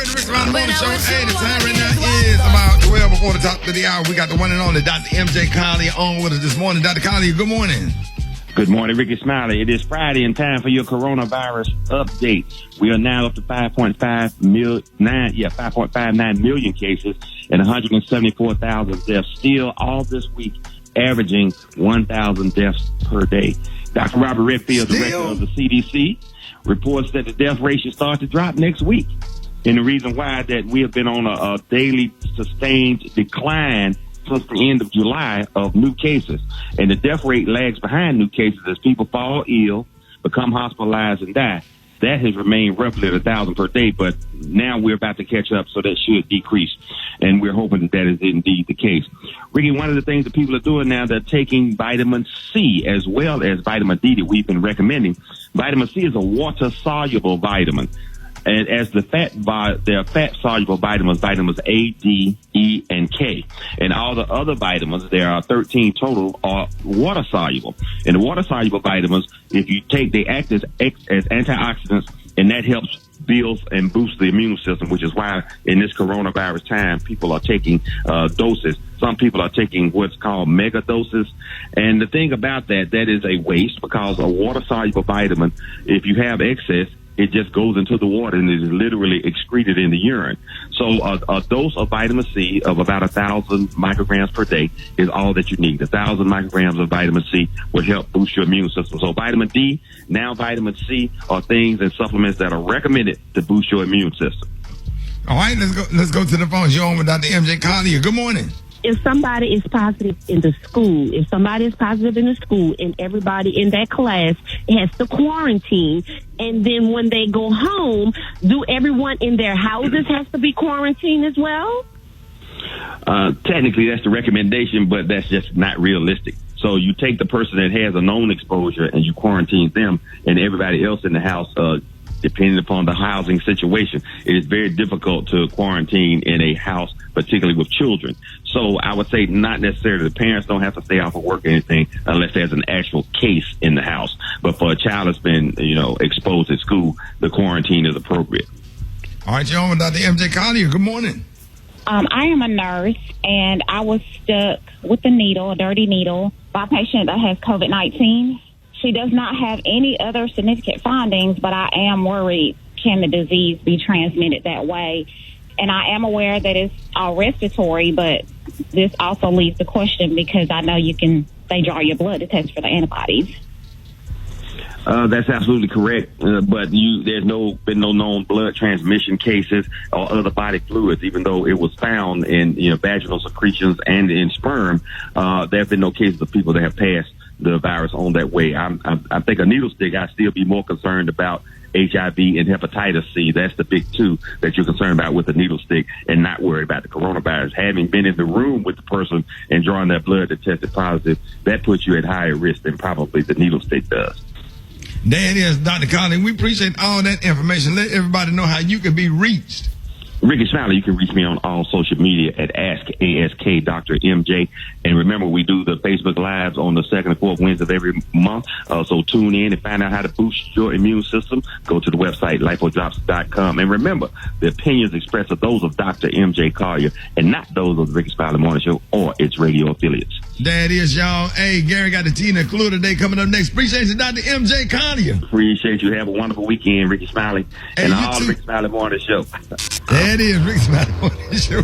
Rickey Smiley Morning Show. Hey, the time right now is about 12 before the top of the hour. We got the one and only Dr. M.J. Collier on with us this morning. Dr. Collier, good morning. Good morning, Rickey Smiley. It is Friday and time for your coronavirus update. We are now up to 5.59 million cases and 174,000 deaths. Still, all this week, averaging 1,000 deaths per day. Dr. Robert Redfield, director of the CDC, reports that the death rate should start to drop next week. And the reason why that we have been on a daily sustained decline since the end of July of new cases. And the death rate lags behind new cases as people fall ill, become hospitalized, and die. That has remained roughly at 1,000 per day, but now we're about to catch up, so that should decrease. And we're hoping that is indeed the case. Ricky, one of the things that people are doing now, they're taking vitamin C as well as vitamin D that we've been recommending. Vitamin C is a water-soluble vitamin. And as there are fat-soluble vitamins, vitamins A, D, E, and K. And all the other vitamins, there are 13 total, are water-soluble. And the water-soluble vitamins, if you take, they act as antioxidants, and that helps build and boost the immune system, which is why in this coronavirus time, people are taking doses. Some people are taking what's called mega doses. And the thing about that is a waste, because a water-soluble vitamin, if you have excess, it just goes into the water and is literally excreted in the urine. So a dose of vitamin C of about 1,000 micrograms per day is all that you need. 1,000 micrograms of vitamin C will help boost your immune system. So vitamin D, now vitamin C, are things and supplements that are recommended to boost your immune system. All right, let's go to the phone. You're on with Dr. M.J. Collier. Good morning. If somebody is positive in the school, and everybody in that class has to quarantine, and then when they go home, do everyone in their houses has to be quarantined as well? Technically, that's the recommendation, but that's just not realistic. So you take the person that has a known exposure and you quarantine them, and everybody else in the house, depending upon the housing situation, it is very difficult to quarantine in a house, particularly with children. So I would say not necessarily. The parents don't have to stay off of work or anything unless there's an actual case in the house. But for a child that's been, exposed at school, the quarantine is appropriate. All right, you're on with Dr. M.J. Collier. Good morning. I am a nurse, and I was stuck with a dirty needle, by a patient that has COVID-19. She does not have any other significant findings, but I am worried, can the disease be transmitted that way? And I am aware that it's all respiratory, but this also leaves the question, because I know they draw your blood to test for the antibodies. That's absolutely correct, but there's been no known blood transmission cases or other body fluids, even though it was found in vaginal secretions and in sperm. There have been no cases of people that have passed the virus on that way. I think a needle stick, I'd still be more concerned about HIV and hepatitis C. That's the big two that you're concerned about with the needle stick, and not worried about the coronavirus. Having been in the room with the person and drawing their blood that tested positive, that puts you at higher risk than probably the needle stick does. There it is, Dr. Collier. We appreciate all that information. Let everybody know how you can be reached. Rickey Smiley, you can reach me on all social media at ASK Dr. MJ. And remember, we do the Facebook Lives on the second and fourth Wednesday of every month. So tune in and find out how to boost your immune system. Go to the website, lifodrops.com. And remember, the opinions expressed are those of Dr. MJ Collier and not those of the Rickey Smiley Morning Show or its radio affiliates. There it is, y'all. Hey, Gary got the tea and the clue today coming up next. Appreciate you, Dr. MJ Collier. Appreciate you. Have a wonderful weekend, Rickey Smiley, and all the Rickey Smiley Morning Show. There it is, Rickey Smiley Morning Show.